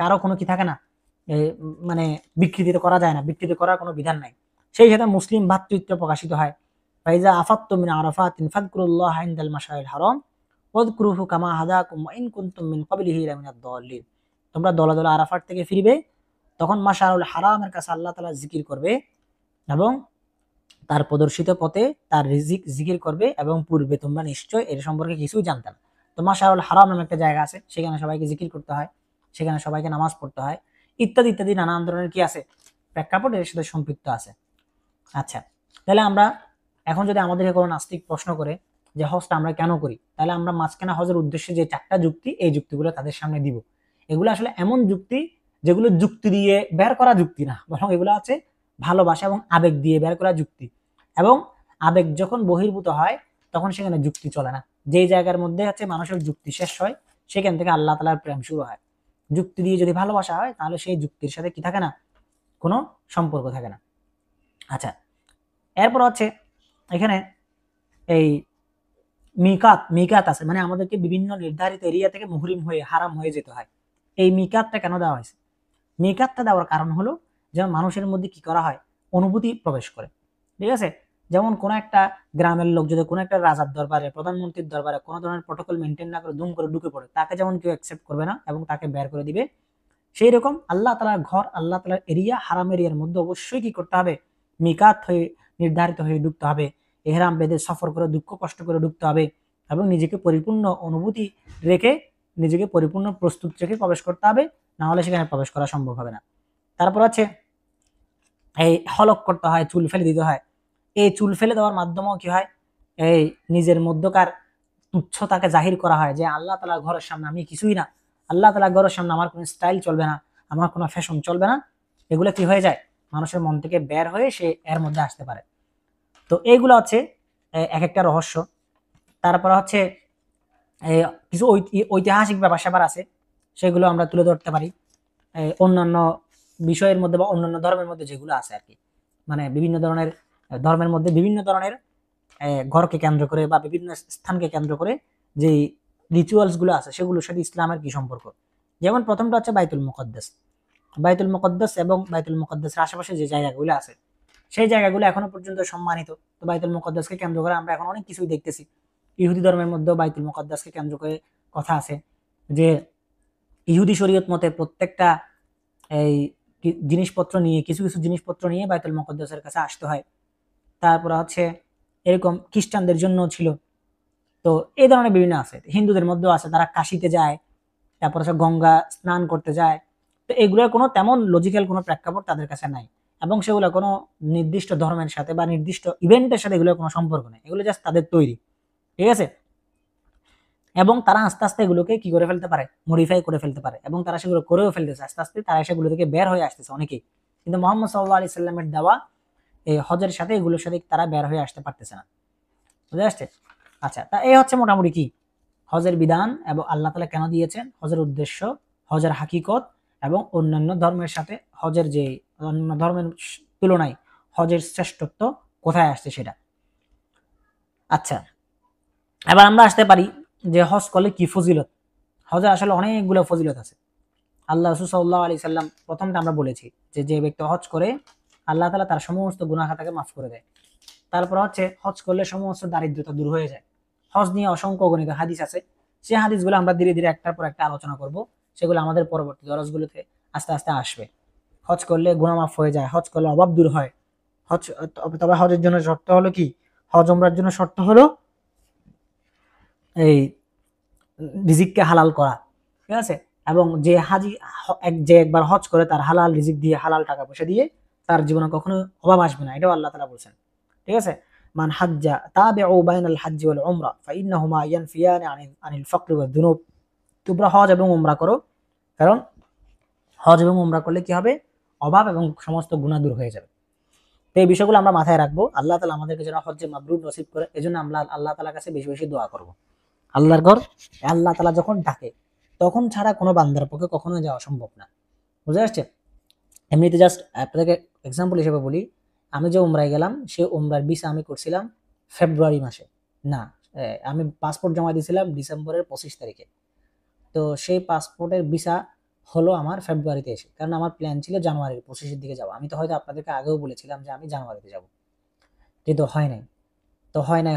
কারো কোনো কি থাকে না, মানে বিকৃতি করা যায় না, বিকৃতি করার কোনো বিধান নাই। সেই সাথে মুসলিম ভ্রাতৃত্ব প্রকাশিত হয়। ফাইজা আফাত্তুম মিন আরাফাতিন ফাযকুরুল্লাহ ইনদাল মাশআরিল হারাম ওয়াযকুরুহু কামা হাদাকুম ওয়া ইন কুনতুম মিন ক্বাবলিহি লামিনাদ দাল্লিন। তোমরা দলে দলে আরাফাত থেকে ফিরবে, তখন মাশআরুল হারামের কাছে আল্লাহ তাআলা জিকির করবে এবং তার প্রদর্শিত পথে তার জিকির করবে, এবং পূর্বে তোমরা নিশ্চয় এর সম্পর্কে কিছুই জানতে না। তো মাশআরুল হারাম নামে একটা জায়গা আছে, সেখানে সবাইকে জিকির করতে হয়, সেখানে সবাইকে নামাজ পড়তে হয়, ইত্যাদি ইত্যাদি নানান ধরনের কি আছে প্রেক্ষাপট এর সাথে সম্পৃক্ত আছে। আচ্ছা, তাহলে আমরা এখন যদি আমাদেরকে কোনো নাস্তিক প্রশ্ন করে যে হজটা আমরা কেন করি, তাহলে আমরা মাঝখানে হজের উদ্দেশ্যে যে 4টা যুক্তি, এই যুক্তিগুলো তাদের সামনে দিব। এগুলো আসলে এমন যুক্তি যেগুলো যুক্তি দিয়ে বের করা যুক্তি না, বরং এগুলো আছে ভালোবাসা এবং আবেগ দিয়ে বের করা যুক্তি। এবং আবেগ যখন বহির্ভূত হয় তখন সেখানে যুক্তি চলে না। যেই জায়গার মধ্যে হচ্ছে মানুষের যুক্তি শেষ হয়, সেখান থেকে আল্লাহ তাআলার প্রেম শুরু হয়। যুক্তি দিয়ে যদি ভালোবাসা হয়, তাহলে সেই যুক্তির সাথে কি থাকে না, কোনো সম্পর্ক থাকে না। আচ্ছা, এরপর হচ্ছে এখানে এই মিকাত আছে, মানে আমাদেরকে বিভিন্ন নির্ধারিত এরিয়া থেকে মুহরিম হয়ে হারাম হয়ে যেতে হয়। এই মিকাতটা কেন দেওয়া হয়েছে? মিকাতটা দেওয়ার কারণ হলো যেমন মানুষের মধ্যে কি করা হয়, অনুভূতি প্রবেশ করে। ঠিক আছে? যেমন কোন একটা গ্রামের লোক যদি কোনো একটা রাজার দরবারে, প্রধানমন্ত্রীর দরবারে কোনো ধরনের প্রটোকল মেনটেন না করে দুম করে ঢুকে পড়ে, তাকে যেমন কেউ অ্যাকসেপ্ট করবে না এবং তাকে বের করে দিবে, সেই রকম আল্লাহ তাআলার ঘর, আল্লাহ তাআলার এরিয়া, হারাম এরিয়ার মধ্যে অবশ্যই কি করতে হবে, মিকাত হয়ে নির্ধারিত হয়ে ঢুকতে হবে, ইহরাম বেঁধে সফর করে দুঃখ কষ্ট করে ঢুকতে হবে এবং নিজেকে পরিপূর্ণ অনুভূতি রেখে, নিজেকে পরিপূর্ণ প্রস্তুত রেখে প্রবেশ করতে হবে, না হলে সেখানে প্রবেশ করা সম্ভব হবে না। তারপর আছে এই হলক করতে হয়, চুল ফেলে দিতে হয়। এই চুল ফেলে দেওয়ার মাধ্যমেও কি হয়, এই নিজের মধ্যকার তুচ্ছতাকে জাহির করা হয় যে আল্লাহ তাআলার ঘরের সামনে আমি কিছুই না, আল্লাহ তাআলার ঘরের সামনে আমার কোনো স্টাইল চলবে না, আমার কোনো ফ্যাশন চলবে না। এগুলো কি হয়ে যায়, মানুষের মন থেকে বের হয়ে সে এর মধ্যে আসতে পারে। তো এইগুলো হচ্ছে এক একটা রহস্য। তারপর হচ্ছে কিছু ঐতিহাসিক ব্যাপার স্যাপার আছে, সেগুলো আমরা তুলে ধরতে পারি অন্যান্য বিষয়ের মধ্যে বা অন্যান্য ধর্মের মধ্যে যেগুলো আছে আর কি। মানে বিভিন্ন ধরনের ধর্মের মধ্যে বিভিন্ন ধরনের ঘরকে কেন্দ্র করে বা বিভিন্ন স্থানকে কেন্দ্র করে যে রিচুয়ালস গুলো আছে, সেগুলোর সাথে ইসলামের কি সম্পর্ক। যেমন প্রথমটা হচ্ছে বাইতুল মুকদ্দাস। বাইতুল মুকদ্দাস এবং বাইতুল মুকদ্দাসের আশেপাশে যে জায়গাগুলো আছে, সেই জায়গাগুলো এখনো পর্যন্ত সম্মানিত। তো বাইতুল মুকদ্দাসকে কেন্দ্র করে আমরা এখন অনেক কিছুই দেখতেছি। ইহুদি ধর্মের মধ্যেও বাইতুল মুকদ্দাসকে কেন্দ্র করে কথা আছে যে ইহুদি শরীয়ত মতে প্রত্যেকটা এই জিনিসপত্র নিয়ে, কিছু কিছু জিনিসপত্র নিয়ে বাইতুল মুকদ্দাসের কাছে আসতে হয়। তারপর হচ্ছে এরকম খ্রিস্টানদের জন্য ছিল। তো এই ধরনের বিভিন্ন আছে, হিন্দুদের মধ্যেও আছে, তারা কাশিতে যায়, তারপর হচ্ছে গঙ্গা স্নান করতে যায়। তো এগুলোর কোনো তেমন লজিক্যাল কোনো প্রেক্ষাপট তাদের কাছে নাই, এবং সেগুলো কোনো নির্দিষ্ট ধর্মের সাথে বা নির্দিষ্ট ইভেন্টের সাথে এগুলোর কোনো সম্পর্ক নেই, এগুলো জাস্ট তাদের তৈরি। ঠিক আছে? এবং তারা আস্তে আস্তে এগুলোকে কি করে ফেলতে পারে, মডিফাই করে ফেলতে পারে, এবং তারা সেগুলো করেও ফেলতেছে আস্তে আস্তে, তারা সেগুলো থেকে বের হয়ে আসতেছে অনেকেই। কিন্তু মুহাম্মদ সাল্লাল্লাহু আলাইহি সাল্লামের দেওয়া এই হজের সাথে এগুলোর সাথে তারা বের হয়ে আসতে পারতেছে না। বুঝে আসছে? আচ্ছা, তা এই হচ্ছে মোটামুটি কি হজের বিধান এবং আল্লাহ তাআলা কেন দিয়েছেন, হজের উদ্দেশ্য, হজের হাকিকত এবং অন্যান্য ধর্মের সাথে হজের যে অন্যান্য ধর্মের তুলনায় হজের শ্রেষ্ঠত্ব কোথায় আসছে সেটা। আচ্ছা, এবার আমরা আসতে পারি যে হজ করলে কি ফজিলত। হজের আসলে অনেকগুলো ফজিলত আছে। আল্লাহ রাসূল সাল্লাল্লাহু আলাইহি সাল্লাম প্রথমটা আমরা বলেছি যে ব্যক্তি হজ করে আল্লাহ তাআলা তার সমস্ত গুনাহ খাতাকে মাফ করে দেয়। তারপর হচ্ছে হজ করলে সমস্ত দারিদ্রতা দূর হয়ে যায়। হজ নিয়ে অসংখ্য গণিত হাদিস আছে, সেই হাদিসগুলো আমরা ধীরে ধীরে একটার পর একটা আলোচনা করব। সেগুলো আমাদের পরবর্তী দরজগুলোতে আস্তে আস্তে আসবে। হজ করলে গুনাহ মাফ হয়ে যায়, হজ করলে অভাব দূর হয়। হজ, তবে হজের জন্য শর্ত হলো কি, হজ ওমরার জন্য শর্ত হলো এই রিজিককে হালাল করা, ঠিক আছে? এবং যে হাজি যে একবার হজ করে তার হালাল রিজিক দিয়ে, হালাল টাকা পয়সা দিয়ে তার জীবনে কখনো অভাব আসবে না, এটাও আল্লাহ তাআলা বলছেন। ঠিক আছে? মান হাজ্জা তাবিউ বাইনাল হাজ্জি ওয়াল উমরা ফাইন্নাহুমা ইয়ানফিয়ানি আনিল ফাকরি ওয়াদ দুনুব। তোমরা হজ এবং উমরা করো, কারণ হজ এবং উমরা করলে কি হবে, অভাব এবং সমস্ত গুনাহ দূর হয়ে যাবে। তো এই বিষয়গুলো আমরা মাথায় রাখবো। আল্লাহ তাআলা আমাদেরকে যেন হজ্জে মাবরুর নসিব করে, এজন্য আমরা আল্লাহ তাআলার কাছে বেশি বেশি দোয়া করব। আল্লাহর ঘর আল্লাহ তাআলা যখন ডাকে তখন ছাড়া কোনো বান্দার পক্ষে কখনো যাওয়া সম্ভব না। বুঝে আসছে? এমনিতে জাস্ট আপনাদেরকে এক্সাম্পল হিসেবে বলি, আমি যে উমরায় গেলাম সে উমরার ভিসা আমি করছিলাম ফেব্রুয়ারি মাসে, না আমি পাসপোর্ট জমা দিয়েছিলাম ডিসেম্বরের 25 তারিখে। তো সেই পাসপোর্টের ভিসা হলো আমার ফেব্রুয়ারিতে এসে, কারণ আমার প্ল্যান ছিল জানুয়ারির 25-এর দিকে যাওয়া। আমি তো হয়তো আপনাদেরকে আগেও বলেছিলাম যে আমি জানুয়ারিতে যাব, কিন্তু হয় নাই। তো হয় নাই,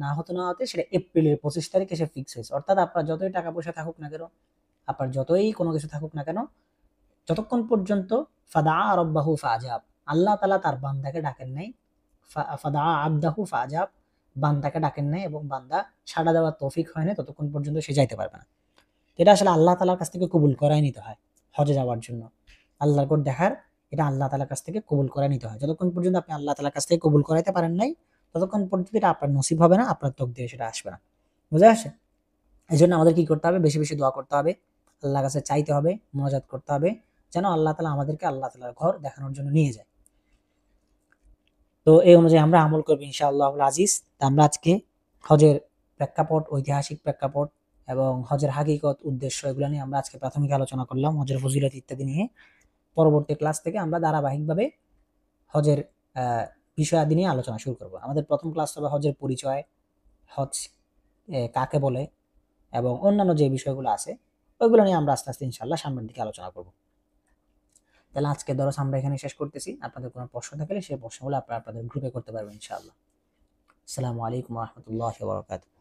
না হতে না হতে সেটা এপ্রিলের 25 তারিখে সে ফিক্স হয়েছে। অর্থাৎ আপনার যতই টাকা পয়সা থাকুক না কেন, আপনার যতই কোনো কিছু থাকুক না কেন, যতক্ষণ পর্যন্ত ফাদা রব্বাহু ফাজাব, আল্লাহ তাআলা তার বান্দাকে ডাকেন নাই, ফাদা আবদাহু ফাজাব, বান্দাকে ডাকেন নাই এবং বান্দা সাড়া দেওয়ার তৌফিক হয় না, ততক্ষণ পর্যন্ত সে যাইতে পারবে না। এটা আসলে আল্লাহ তাআলার কাছ থেকে কবুল করাই নিতে হয়। হজে যাওয়ার জন্য আল্লাহর ঘর দেখার, এটা আল্লাহ তাআলার কাছ থেকে কবুল করাই নিতে হয়। যতক্ষণ পর্যন্ত আপনি আল্লাহ তাআলার কাছ থেকে কবুল করাইতে পারেন নাই, ততক্ষণ পর্যন্ত এটা আপনার নসিব হবে না, আপনার তকদিরে সেটা আসবে না। বুঝে আসে? এই জন্য আমাদের কি করতে হবে, বেশি বেশি দোয়া করতে হবে, আল্লাহর কাছে চাইতে হবে, মুনাজাত করতে হবে, যেন আল্লাহ তাআলা আমাদেরকে আল্লাহ তাআলার ঘর দেখানোর জন্য নিয়ে যায়। তো এই অনুযায়ী আমরা আমল করবো ইনশাআল্লাহুল আজিজ। তা আমরা আজকে হজের প্রেক্ষাপট, ঐতিহাসিক প্রেক্ষাপট এবং হজের হাকিকত, উদ্দেশ্য, এগুলো নিয়ে আমরা আজকে প্রাথমিক আলোচনা করলাম, হজের ফজিলত ইত্যাদি নিয়ে। পরবর্তী ক্লাস থেকে আমরা ধারাবাহিকভাবে হজের বিষয়াদি নিয়ে আলোচনা শুরু করব। আমাদের প্রথম ক্লাস হবে হজের পরিচয়, হজ কাকে বলে এবং অন্যান্য যে বিষয়গুলো আছে ওইগুলো নিয়ে আমরা আস্তে আস্তে ইনশাআল্লাহ সামনের দিকে আলোচনা করব। তাহলে আজকে দরস আমরা এখানে শেষ করতেছি। আপনাদের কোনো প্রশ্ন থাকলে সেই প্রশ্নগুলো আপনারা আপনাদের গ্রুপে করতে পারবেন ইনশাআল্লাহ। আসসালামু আলাইকুম ওয়া রাহমাতুল্লাহি ওয়া বারাকাতুহু।